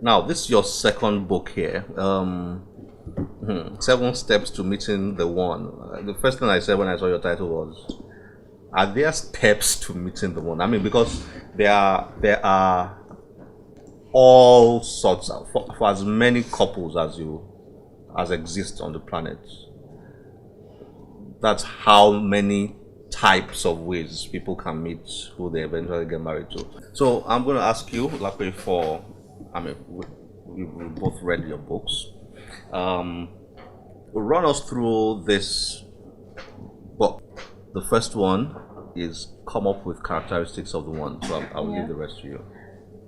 Now, this is your second book here. 7 Steps to Meeting the One. The first thing I said when I saw your title was, are there steps to meeting the one? I mean, because there are all sorts of, for as many couples as exist on the planet. That's how many types of ways people can meet who they eventually get married to. So I'm going to ask you, Lape, we both read your books. Run us through this book. The first one is come up with characteristics of the one. So I will leave the rest to you.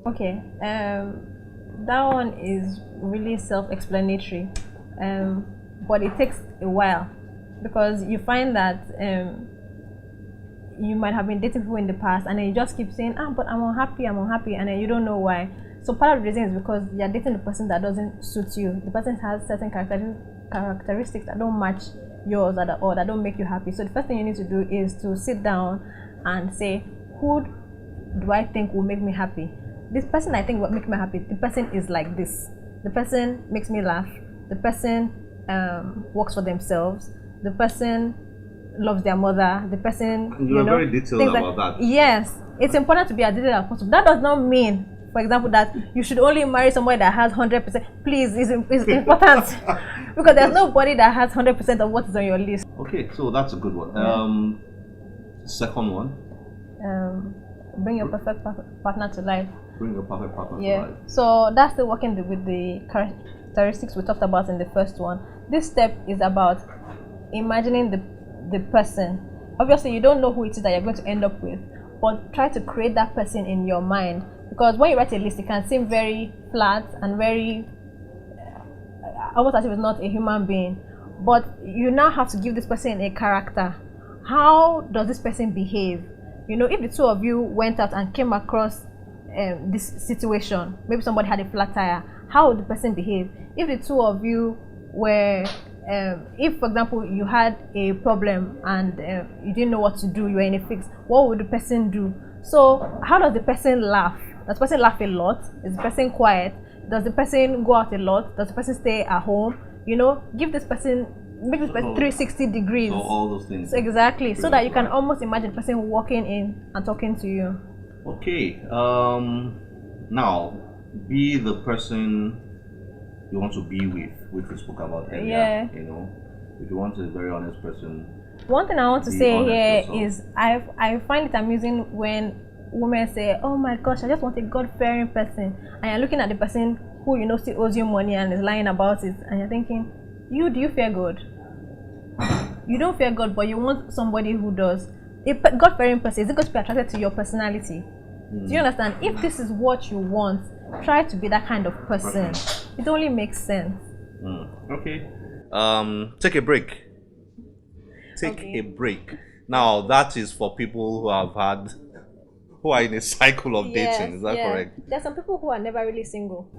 Okay. That one is really self-explanatory, but it takes a while because you find that you might have been dating people in the past and then you just keep saying, but I'm unhappy, and then you don't know why. So part of the reason is because you're dating the person that doesn't suit you. The person has certain characteristics that don't match yours or that don't make you happy. So the first thing you need to do is to sit down and say, who do I think will make me happy? This person I think will make me happy. The person is like this. The person makes me laugh. The person works for themselves. The person loves their mother. The person, you are very detailed about that. Yes, it's important to be as detailed as possible. That does not mean, for example, that you should only marry somebody that has 100%. Please, it's important because there's nobody that has 100% of what is on your list. Okay, so that's a good one. Second one. Bring your perfect partner to life. Bring your perfect partner to life. So that's still working with the characteristics we talked about in the first one. This step is about imagining the person. Obviously, you don't know who it is that you're going to end up with, but try to create that person in your mind. Because when you write a list, it can seem very flat and very almost as if it's not a human being. But you now have to give this person a character. How does this person behave? You know, if the two of you went out and came across this situation, maybe somebody had a flat tire, how would the person behave? If the two of you were, if for example you had a problem and you didn't know what to do, you were in a fix, what would the person do? So how does the person laugh? Does the person laugh a lot? Is the person quiet? Does the person go out a lot? Does the person stay at home? You know, make this person 360 degrees. So all those things. So exactly, so that you can almost imagine the person walking in and talking to you. Okay. Now, be the person you want to be with, which we spoke about earlier. Yeah. You know, if you want a very honest person. One thing I want to say here is I find it amusing when women say, oh my gosh, I just want a God-fearing person, and you're looking at the person who you know still owes you money and is lying about it, and you're thinking, do you fear God? You don't fear God, but you want somebody who does. A God-fearing person is going to be attracted to your personality. Do you understand? If this is what you want, try to be that kind of person. It only makes sense. Okay. Take a break. Take a break. Now that is for people who are in a cycle of dating. Is that correct? There's some people who are never really single.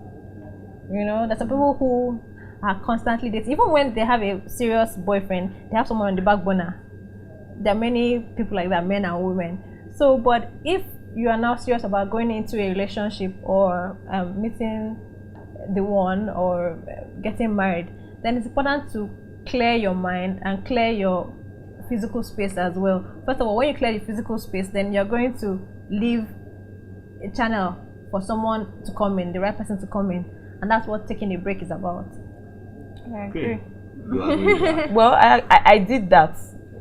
You know, there's some people who are constantly dating. Even when they have a serious boyfriend, they have someone on the back burner. There are many people like that, men and women. So, but if you are now serious about going into a relationship or meeting the one or getting married, then it's important to clear your mind and clear your physical space as well. First of all, when you clear your physical space, then you're going to leave a channel for someone to come in, the right person to come in, and that's what taking a break is about. Okay. Well, I did that.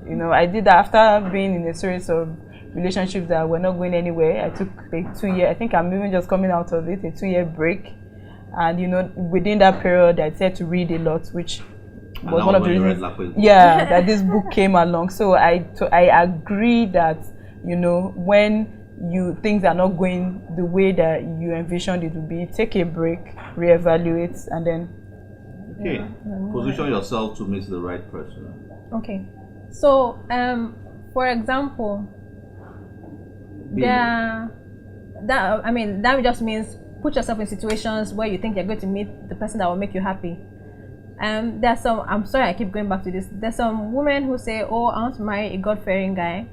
You know, I did that after being in a series of relationships that were not going anywhere. I took a 2-year, I think I'm even just coming out of it, a 2-year break. And you know, within that period, I decided to read a lot, which was one of the reasons. Yeah, that this book came along. So I agree that, you know, when things are not going the way that you envisioned it would be, take a break, reevaluate, and then. Okay. Position yourself to meet the right person. Okay. So, for example, that just means put yourself in situations where you think you're going to meet the person that will make you happy. There's some, I'm sorry I keep going back to this, there's some women who say, oh, I want to marry a God-fearing guy,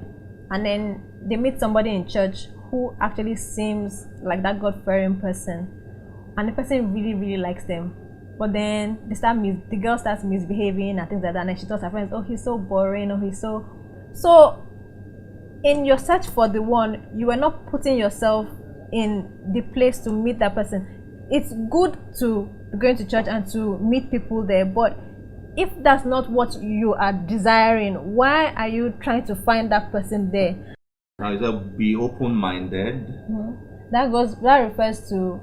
and then they meet somebody in church who actually seems like that God-fearing person, and the person really, really likes them. But then the girl starts misbehaving and things like that, and then she tells her friends, "Oh, he's so boring," or "He's so." So, in your search for the one, you are not putting yourself in the place to meet that person. It's good to be going to church and to meet people there, but if that's not what you are desiring, why are you trying to find that person there? Now, is that be open-minded? That refers to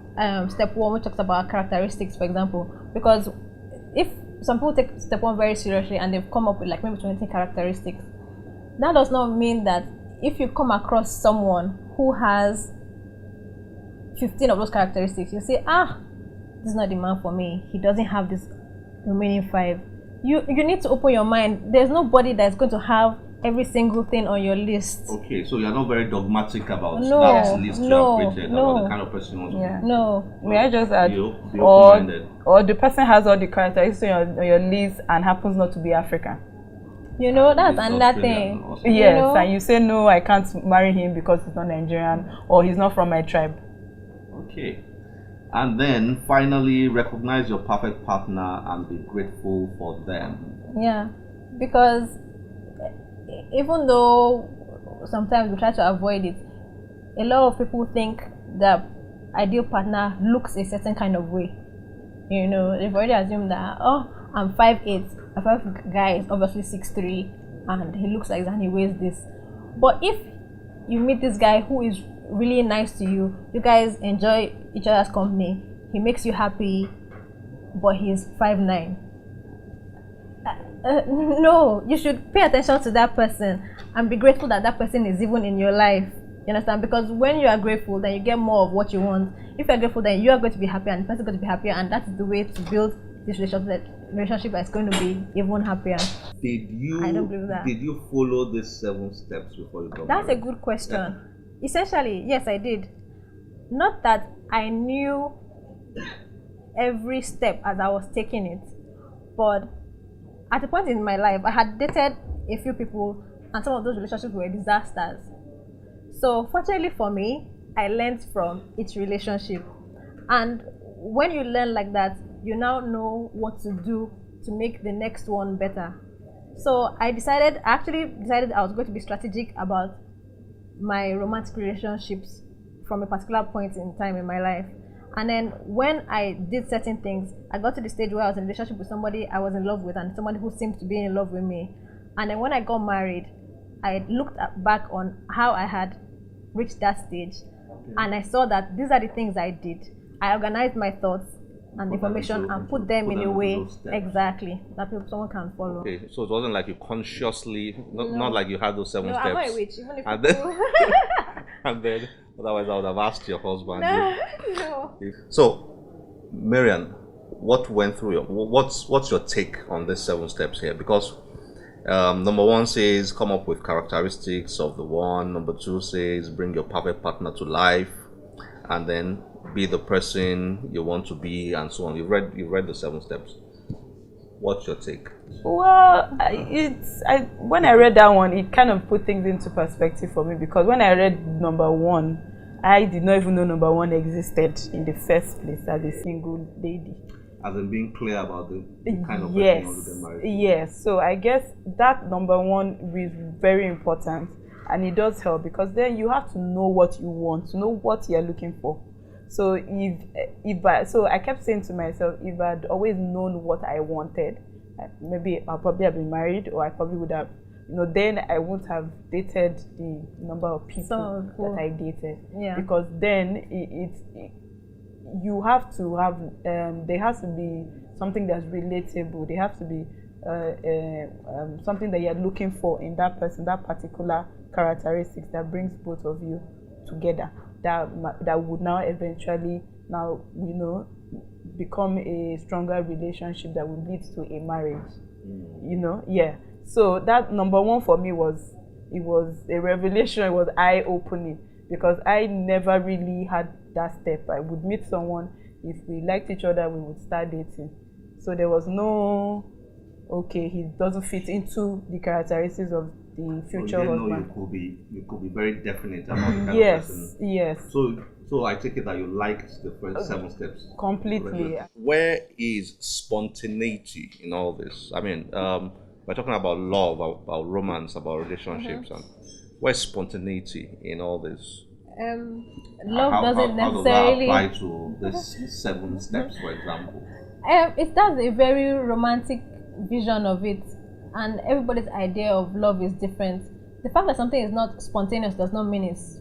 step one, which talks about characteristics, for example. Because if some people take step one very seriously and they've come up with like maybe 20 characteristics, that does not mean that if you come across someone who has 15 of those characteristics, you say, this is not the man for me. He doesn't have this remaining 5. You need to open your mind. There's nobody that's going to have every single thing on your list. Okay, so you're not very dogmatic about that list you have created about the kind of person you want to be. No. May I just add, be open-minded. Or the person has all the characteristics on your list and happens not to be African. That's another thing. Yes, and you say, no, I can't marry him because he's not Nigerian or he's not from my tribe. Okay. And then finally, recognize your perfect partner and be grateful for them. Yeah, because even though sometimes we try to avoid it, a lot of people think that ideal partner looks a certain kind of way. They've already assumed that, I'm 5'8", my first guy is obviously 6'3", and he looks like that and he weighs this. But if you meet this guy who is really nice to you, you guys enjoy each other's company, he makes you happy, but he's 5'9", no, you should pay attention to that person and be grateful that that person is even in your life. You understand? Because when you are grateful, then you get more of what you want. If you're grateful, then you are going to be happier and the person is going to be happier, and that is the way to build this relationship that's going to be even happier. I don't believe that. Did you follow these 7 steps before you got That's married? a good question. Essentially, yes, I did. Not that I knew every step as I was taking it, but at a point in my life, I had dated a few people, and some of those relationships were disasters. So fortunately for me, I learned from each relationship. And when you learn like that, you now know what to do to make the next one better. So I actually decided I was going to be strategic about my romantic relationships from a particular point in time in my life. And then when I did certain things, I got to the stage where I was in a relationship with somebody I was in love with and somebody who seemed to be in love with me. And then when I got married, I looked back on how I had reached that stage, and I saw that these are the things I did. I organized my thoughts and information and put them in a way exactly that someone can follow. Okay, so it wasn't like you consciously, not like you had those 7 steps. I'm not a witch, even if and then, and then, otherwise I would have asked your husband. No. So, Marian, what went through what's your take on these 7 steps here? Because number 1 says come up with characteristics of the one. Number 2 says bring your perfect partner to life, and then be the person you want to be, and so on. You've read the 7 steps. What's your take? Well, when I read that one, it kind of put things into perspective for me, because when I read number 1, I did not even know number 1 existed in the first place as a single lady. As in being clear about the kind of person you want to get married to. Yes. So I guess that number 1 is very important, and it does help, because then you have to know what you want, to know what you're looking for. So I kept saying to myself, if I'd always known what I wanted, maybe I'll probably have been married, or I probably would have, then I wouldn't have dated the number of people that I dated. Yeah. Because then you have to have, there has to be something that's relatable. There has to be something that you're looking for in that person, that particular characteristics that brings both of you together. That would now eventually become a stronger relationship that would lead to a marriage. Yeah. So that number 1 for me was a revelation. It was eye-opening, because I never really had that step. I would meet someone, if we liked each other, we would start dating. So there was no, okay, he doesn't fit into the characteristics of the future husband. You could be very definite about the kind of person. Yes. So So I take it that you liked the first 7 steps. Completely. Where is spontaneity in all this? I mean, we're talking about love, about romance, about relationships, and where's spontaneity in all this? Love doesn't how necessarily. does that apply to this 7 steps, for example? It has a very romantic vision of it, and everybody's idea of love is different. The fact that something is not spontaneous does not mean it's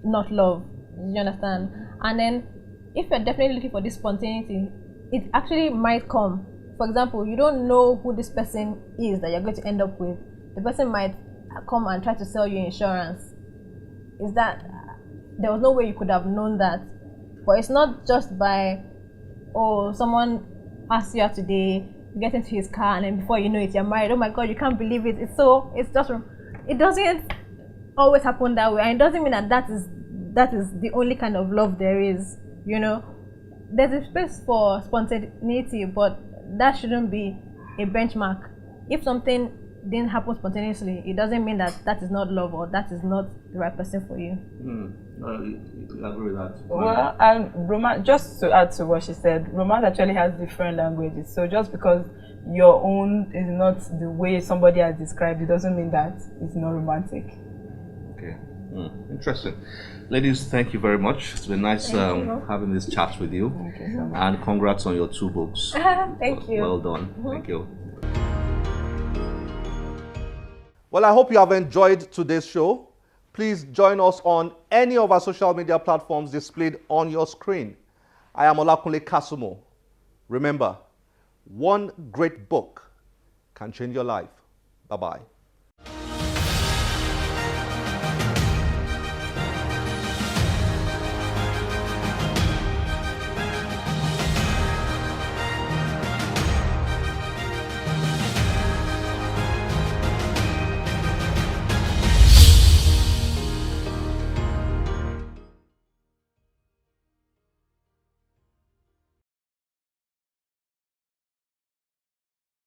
not love. You understand? And then, if you're definitely looking for this spontaneity, it actually might come. For example, you don't know who this person is that you're going to end up with. The person might come and try to sell you insurance. Is that there was no way you could have known that? But it's not just by, oh, someone asks you out today, you get into his car, and then before you know it, you're married. Oh my God, you can't believe it. It doesn't always happen that way, and it doesn't mean that is the only kind of love there is. You know, there's a space for spontaneity, but that shouldn't be a benchmark. If something didn't happen spontaneously, it doesn't mean that is not love or that is not the right person for you. I agree with that. Well, and romance, just to add to what she said, romance actually has different languages. So just because your own is not the way somebody has described, it doesn't mean that it's not romantic. Okay, interesting. Ladies, thank you very much. It's been nice having this chat with you. Thank you so much. And congrats on your 2 books. Thank you. Well done. Thank you. Well, I hope you have enjoyed today's show. Please join us on any of our social media platforms displayed on your screen. I am Olakunle Kasumo. Remember, one great book can change your life. Bye-bye.